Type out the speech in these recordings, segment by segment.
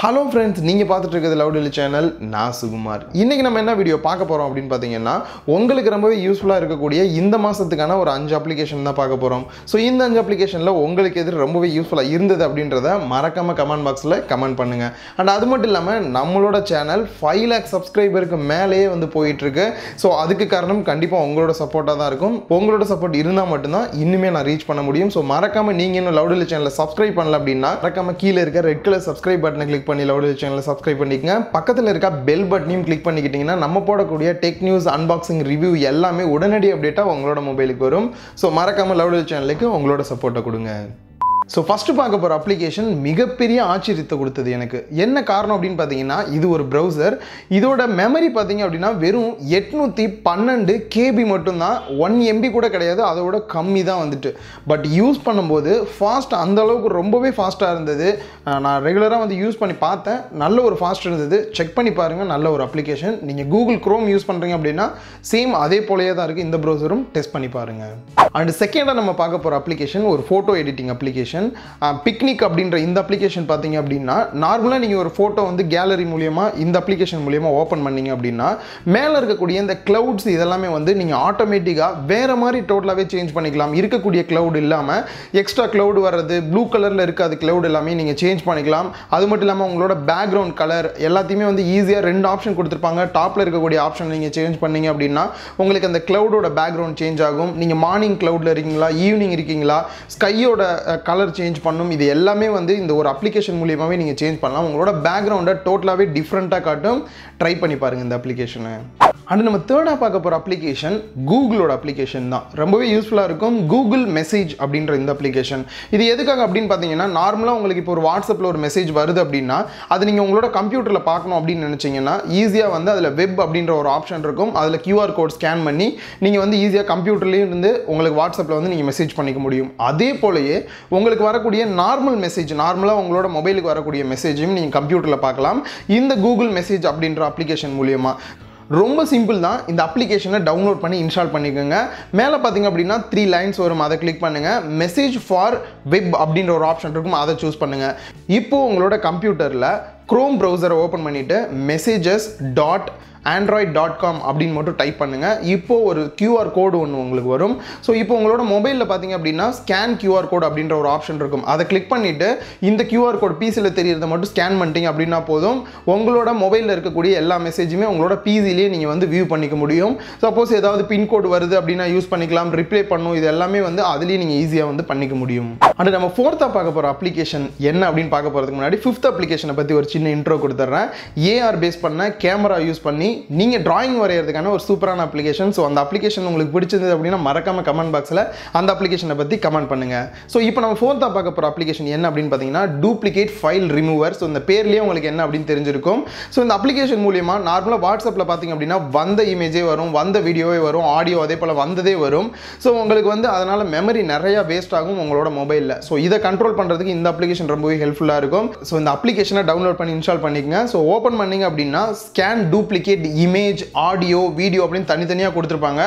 Hello friends, நீங்க பார்த்துட்டு இருக்கிறது Loud Oli channel. நான் சுகுமார். இன்னைக்கு நம்ம என்ன வீடியோ பார்க்க போறோம் அப்படினு பாத்தீங்கன்னா உங்களுக்கு ரொம்பவே யூஸ்ஃபுல்லா இருக்கக்கூடிய இந்த மாசத்துக்கான ஒரு 5 அப்ளிகேஷன் தான் பார்க்க போறோம். சோ இந்த 5 அப்ளிகேஷன்ல உங்களுக்கு எது ரொம்பவே யூஸ்ஃபுல்லா இருந்தது அப்படின்றத மறக்காம கமெண்ட் பாக்ஸ்ல கமெண்ட் பண்ணுங்க. அண்ட் அது மட்டும் இல்லாம நம்மளோட சேனல் 5 lakh சப்ஸ்கிரைபருக்கு மேலேயே வந்து போயிட்டு இருக்கு. சோ அதுக்கு காரணம் கண்டிப்பா உங்களோட சப்போர்ட்டா தான் இருக்கும். உங்களோட சப்போர்ட் இருந்தா மட்டும் தான் இன்னுமே நான் ரீச் பண்ண முடியும். சோ மறக்காம நீங்க இன்னும் Loud Oli channel சப்ஸ்கிரைப் பண்ணல அப்படினா மறக்காம கீழ இருக்க ரெட் கலர் சப்ஸ்கிரைப் பட்டனை கிளிக் பண்ணி Loud Oli channel சப்ஸ்கிரைப் பண்ணிக்கங்க. பக்கத்துல இருக்க பெல் பட்டனையும் கிளிக் பண்ணிக்கிட்டீங்கன்னா நம்ம போடக்கூடிய டெக் நியூஸ், அன்பாக்சிங், ரிவ்யூ எல்லாமே உடனடி அப்டேட்டா உங்களோட மொபைலுக்கு வரும். சோ மறக்காம Loud Oli channelக்கு உங்களோட சப்போர்ட்டை கொடுங்க. So first பார்க்க போற அப்ளிகேஷன் மிகப்பெரிய ஆச்சரியத்தை கொடுத்தது எனக்கு. என்ன காரணம் அப்படினு பாத்தீங்கன்னா இது ஒரு browser. இதோட மெமரி பாத்தீங்க அப்படினா வெறும் 812 KB மட்டும் தான். 1 MB கூட கிடையாது. அதோட கம்மி தான் வந்துட்டு. பட் யூஸ் பண்ணும்போது ஃபாஸ்ட் அந்த அளவுக்கு ரொம்பவே ஃபாஸ்டா இருந்தது. நான் ரெகுலரா வந்து யூஸ் பண்ணி பார்த்தேன். நல்ல ஒரு ஃபாஸ்ட் இருந்தது. செக் பண்ணி பாருங்க. நல்ல ஒரு அப்ளிகேஷன். நீங்க Google Chrome யூஸ் பண்றீங்க அப்படினா சேம் அதே போலயே தான் இருக்கு. இந்த browserம் டெஸ்ட் பண்ணி பாருங்க. அண்ட் செகண்டா நம்ம பார்க்க போற அப்ளிகேஷன் ஒரு போட்டோ எடிட்டிங் அப்ளிகேஷன். பிக்னிக் அப்படின்ற இந்த அப்ளிகேஷன் பாத்தீங்க அப்படினா நார்மலா நீங்க ஒரு போட்டோ வந்து கேலரி மூலமா இந்த அப்ளிகேஷன் மூலமா ஓபன் பண்ணீங்க அப்படினா மேல இருக்கக்கூடிய இந்த clouds இதெல்லாம் வந்து நீங்க ஆட்டோமேட்டிக்கா வேற மாதிரி டோட்டலாவே சேஞ்ச் பண்ணிக்கலாம். இருக்கக்கூடிய cloud இல்லாம எக்ஸ்ட்ரா cloud வரது ப்ளூ கலர்ல இருக்காது cloud எல்லாமே நீங்க சேஞ்ச் பண்ணிக்கலாம். அது மட்டும் இல்லாம உங்களோட பேக்ரவுண்ட் கலர் எல்லாத்தையுமே வந்து ஈஸியா ரெண்டு ஆப்ஷன் கொடுத்திருப்பாங்க. டாப்ல இருக்கக்கூடிய ஆப்ஷன் நீங்க சேஞ்ச் பண்ணீங்க அப்படினா உங்களுக்கு அந்த cloudோட பேக்ரவுண்ட் சேஞ்ச் ஆகும். நீங்க மார்னிங் cloudல இருக்கீங்களா, ஈவினிங் இருக்கீங்களா, ஸ்கையோட கலர் சேஞ்ச் பண்ணும். இது எல்லாமே வந்து இந்த ஒரு அப்ளிகேஷன் மூலமாவே நீங்க சேஞ்ச் பண்ணலாம். உங்களோட பேக்ரவுண்ட டோட்டலாவே டிஃபரண்டா காட்டும். ட்ரை பண்ணி பாருங்க இந்த அப்ளிகேஷனை. அண்ட் நம்ம தேர்டா பார்க்க போற அப்ளிகேஷன் கூகுளோட அப்ளிகேஷன் தான். ரொம்பவே யூஸ்ஃபுல்லா இருக்கும். கூகுள் மெசேஜ் அப்படின்ற இந்த அப்ளிகேஷன் இது எதுக்காக அப்படின்னு பாத்தீங்கன்னா நார்மலா உங்களுக்கு இப்போ ஒரு வாட்ஸ்அப்ல ஒரு மெசேஜ் வருது அப்படின்னா அது நீங்க உங்களோட கம்ப்யூட்டர்ல பார்க்கணும் அப்படின்னு நினைச்சீங்கன்னா ஈஸியா வந்து அதுல வெப் அப்படின்ற ஒரு ஆப்ஷன் இருக்கும். அதுல QR கோட் ஸ்கேன் பண்ணி நீங்க வந்து ஈஸியா கம்ப்யூட்டர்லயே இருந்து உங்களுக்கு வாட்ஸ்அப்ல வந்து நீங்க மெசேஜ் பண்ணிக்க முடியும். அதே போலயே உங்களுக்கு வரக்கூடிய நார்மல் மெசேஜ் நார்மலா உங்களோட மொபைலுக்கு வரக்கூடிய மெசேஜையும் நீங்க கம்ப்யூட்டர்ல பார்க்கலாம் இந்த கூகுள் மெசேஜ் அப்படின்ற அப்ளிகேஷன் மூலமா. ரொம்ப சிம்பிள் தான். இந்த அப்ளிகேஷனை டவுன்லோட் பண்ணி இன்ஸ்டால் பண்ணிக்கோங்க. மேலே பார்த்தீங்க அப்படின்னா 3 லைன்ஸ் வரும். அதை கிளிக் பண்ணுங்க. மெசேஜ் ஃபார் வெப் அப்படின்ற ஒரு ஆப்ஷன் இருக்கும். அதை சூஸ் பண்ணுங்க. இப்போ உங்களோட கம்ப்யூட்டரில் Chrome browser ஓப்பன் பண்ணிட்டு messages.android.com அப்படின்னு மட்டும் டைப் பண்ணுங்க. இப்போ ஒரு QR கோடு ஒன்று உங்களுக்கு வரும். ஸோ இப்போ உங்களோட மொபைலில் பார்த்தீங்க அப்படின்னா ஸ்கேன் QR கோட் அப்படின்ற ஒரு ஆப்ஷன் இருக்கும். அதை கிளிக் பண்ணிட்டு இந்த QR கோட் பிசியில் தெரியறத மட்டும் ஸ்கேன் பண்ணிட்டீங்க அப்படின்னா போதும். உங்களோட மொபைலில் இருக்கக்கூடிய எல்லா மெசேஜுமே உங்களோட பிசிலேயே நீங்கள் வந்து வியூ பண்ணிக்க முடியும். சப்போஸ் ஏதாவது பின்கோடு வருது அப்படின்னா யூஸ் பண்ணிக்கலாம். ரிப்ளை பண்ணும். இது எல்லாமே வந்து அதுலேயே நீங்கள் ஈஸியாக வந்து பண்ணிக்க முடியும். அண்ட் நம்ம ஃபோர்த்தாக பார்க்க போகிற அப்ளிகேஷன் என்ன அப்படின்னு பார்க்க போகிறதுக்கு முன்னாடி ஃபிஃப்த் அப்ளிகேஷனை பற்றி ஒரு சின்ன இன்ட்ரோ கொடுத்துட்றேன். AR பேஸ் பண்ண கேமரா யூஸ் பண்ணி நீங்க டிராயிங் வரையறதுக்கான ஒரு சூப்பரான அப்ளிகேஷன். சோ அந்த அப்ளிகேஷன் உங்களுக்கு பிடிச்சிருந்தது அப்படினா மறக்காம கமெண்ட் பாக்ஸ்ல அந்த அப்ளிகேஷனை பத்தி கமெண்ட் பண்ணுங்க. சோ இப்போ நம்ம ஃபோர்த்தா பார்க்க போற அப்ளிகேஷன் என்ன அப்படினு பாத்தீங்கன்னா டூப்ளிகேட் ஃபைல் ரிமூவர். சோ இந்த பேர்லயே உங்களுக்கு என்ன அப்படினு தெரிஞ்சிருக்கும். சோ இந்த அப்ளிகேஷன் மூலமா நார்மலா வாட்ஸ்அப்ல பாத்தீங்க அப்படினா வந்த இமேஜே வரும், வந்த வீடியோவே வரும், ஆடியோ அதே போல வந்ததே வரும். சோ உங்களுக்கு வந்து அதனால மெமரி நிறைய வேஸ்ட் ஆகும் உங்களோட மொபைல்ல. சோ இத கண்ட்ரோல் பண்றதுக்கு இந்த அப்ளிகேஷன் ரொம்பவே ஹெல்ப்ஃபுல்லா இருக்கும். சோ இந்த அப்ளிகேஷனை டவுன்லோட் பண்ணி இன்ஸ்டால் பண்ணிக்கங்க. சோ ஓபன் பண்ணீங்க அப்படினா scan duplicate image, audio, video அப்படின்னு தனித்தனியாக கொடுத்துருப்பாங்க.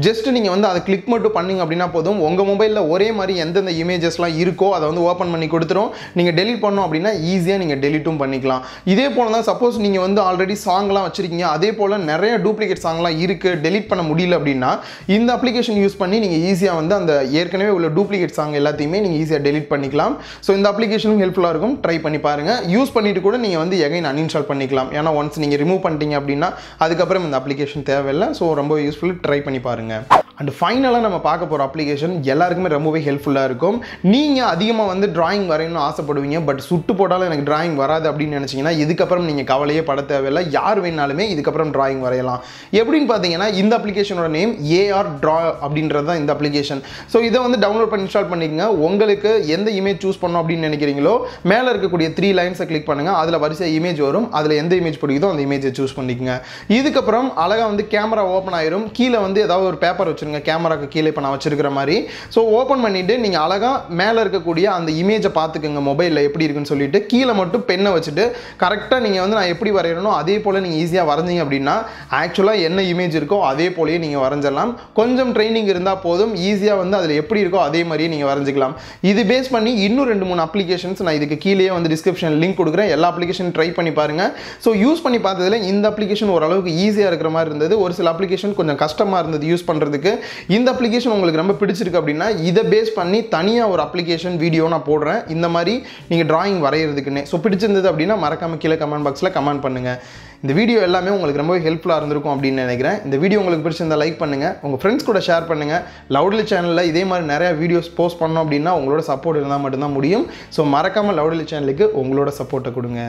ஜஸ்ட் நீங்கள் வந்து அதை கிளிக் மட்டும் பண்ணீங்க அப்படின்னா போதும். உங்கள் மொபைலில் ஒரே மாதிரி எந்தெந்த இமேஜஸ்லாம் இருக்கோ அதை வந்து ஓப்பன் பண்ணி கொடுத்துரும். நீங்கள் டெலிட் பண்ணோம் அப்படின்னா ஈஸியாக நீங்கள் டெலிட்டும் பண்ணிக்கலாம். இதே போல தான் சப்போஸ் நீங்கள் வந்து ஆல்ரெடி சாங்லாம் வச்சிருக்கீங்க, அதே போல் நிறைய டூப்ளிகேட் சாங்லாம் இருக்குது, டெலிட் பண்ண முடியல அப்படின்னா இந்த அப்ளிகேஷன் யூஸ் பண்ணி நீங்கள் ஈஸியாக வந்து அந்த ஏற்கனவே உள்ள டூப்ளிகேட் சாங் எல்லாத்தையுமே நீங்கள் ஈஸியாக டெலிட் பண்ணிக்கலாம். ஸோ இந்த அப்ளிகேஷனும் ஹெல்ப்ஃபுல்லாக இருக்கும். ட்ரை பண்ணி பாருங்கள். யூஸ் பண்ணிட்டு கூட நீங்கள் வந்து எகைன் அன்இன்ஸ்டால் பண்ணிக்கலாம். ஏன்னா ஒன்ஸ் நீங்கள் ரிமூவ் பண்ணிட்டீங்க அப்படின்னா அதுக்கப்புறம் இந்த அப்ளிகேஷன் தேவையில்லை. ஸோ ரொம்ப யூஸ்ஃபுல். ட்ரை பண்ணி பாருங்க. அண்ட் ஃபைனலாக நம்ம பார்க்க போகிற அப்ளிகேஷன் எல்லாருக்குமே ரொம்பவே ஹெல்ப்ஃபுல்லாக இருக்கும். நீங்கள் அதிகமாக வந்து டிராயிங் வரையணும்னு ஆசைப்படுவீங்க. பட் சுட்டு போட்டாலும் எனக்கு டிராயிங் வராது அப்படின்னு நினச்சிங்கன்னா இதுக்கப்புறம் நீங்கள் கவலையே பட தேவையில்லை. யார் வேணாலுமே இதுக்கப்புறம் டிராயிங் வரையலாம். எப்படின்னு பார்த்தீங்கன்னா இந்த அப்ளிகேஷனோட நேம் AR Draw அப்படின்றது தான் இந்த அப்ளிகேஷன். ஸோ இதை வந்து டவுன்லோட் பண்ணி இன்ஸ்டால் பண்ணிக்கங்க. உங்களுக்கு எந்த இமேஜ் சூஸ் பண்ணணும் அப்படின்னு நினைக்கிறீங்களோ மேலே இருக்கக்கூடிய 3 லைன்ஸை கிளிக் பண்ணுங்க. அதில் வரிசை இமேஜ் வரும். அதில் எந்த இமேஜ் பிடிக்குதோ அந்த இமேஜை சூஸ் பண்ணிக்கங்க. இதுக்கப்புறம் அழகா வந்து கேமரா ஓபன் ஆயிரும். கீழே வந்து ஏதாவது ஒரு பேப்பர் வச்சிருங்க கேமராக்கு கீழே. இப்போ நான் வச்சிருக்கிற மாதிரி. ஸோ ஓப்பன் பண்ணிட்டு நீங்கள் அழகா மேலே இருக்கக்கூடிய அந்த இமேஜை பார்த்துக்கோங்க மொபைலில் எப்படி இருக்குன்னு சொல்லிட்டு. கீழே மட்டும் பெண்ணை வச்சுட்டு கரெக்டாக நீங்கள் வந்து நான் எப்படி வரையணும் அதே போல் நீங்கள் ஈஸியாக வரைஞ்சிங்க அப்படின்னா ஆக்சுவலாக என்ன இமேஜ் இருக்கோ அதே போலயே நீங்கள் வரைஞ்சிடலாம். கொஞ்சம் ட்ரைனிங் இருந்தால் போதும். ஈஸியாக வந்து அதில் எப்படி இருக்கோ அதே மாதிரியே நீங்கள் வரைஞ்சிக்கலாம். இது பேஸ் பண்ணி இன்னும் 2-3 அப்ளிகேஷன்ஸ் நான் இதுக்கு கீழே வந்து டிஸ்கிரிப்ஷன் லிங்க் கொடுக்குறேன். எல்லா அப்ளிகேஷன் ட்ரை பண்ணி பாருங்கள். ஸோ யூஸ் பண்ணி பார்த்ததில் இந்த அப்ளிகேஷன் ஓரளவுக்கு ஈஸியாக இருக்கிற மாதிரி இருந்தது. ஒரு சில அப்ளிகேஷன் கொஞ்சம் கஷ்டமாக இருந்தது யூஸ் பண்ணுறதுக்கு. இந்த அப்ளிகேஷன் உங்களுக்கு ரொம்ப பிடிச்சிருக்கு அப்படின்னா இதை பேஸ் பண்ணி தனியாக ஒரு அப்ளிகேஷன் வீடியோ நான் போடுறேன், இந்த மாதிரி நீங்கள் டிராயிங் வரைகிறதுக்குன்னே. ஸோ பிடிச்சிருந்தது அப்படின்னா மறக்காமல் கீழே கமெண்ட் பாக்ஸில் கமெண்ட் பண்ணுங்கள். இந்த வீடியோ எல்லாமே உங்களுக்கு ரொம்பவே ஹெல்ப்ஃபுல்லாக இருந்திருக்கும் அப்படின்னு நினைக்கிறேன். இந்த வீடியோ உங்களுக்கு பிடிச்சிருந்தா லைக் பண்ணுங்கள், உங்கள் ஃப்ரெண்ட்ஸ் கூட ஷேர் பண்ணுங்கள். லவுட் ஒலி சேனலில் இதே மாதிரி நிறையா வீடியோஸ் போஸ்ட் பண்ணோம் அப்படின்னா உங்களோட சப்போர்ட் இருந்தால் மட்டும்தான் முடியும். ஸோ மறக்காமல் லவுட் ஒலி சேனலுக்கு உங்களோட சப்போர்ட்டை கொடுங்க.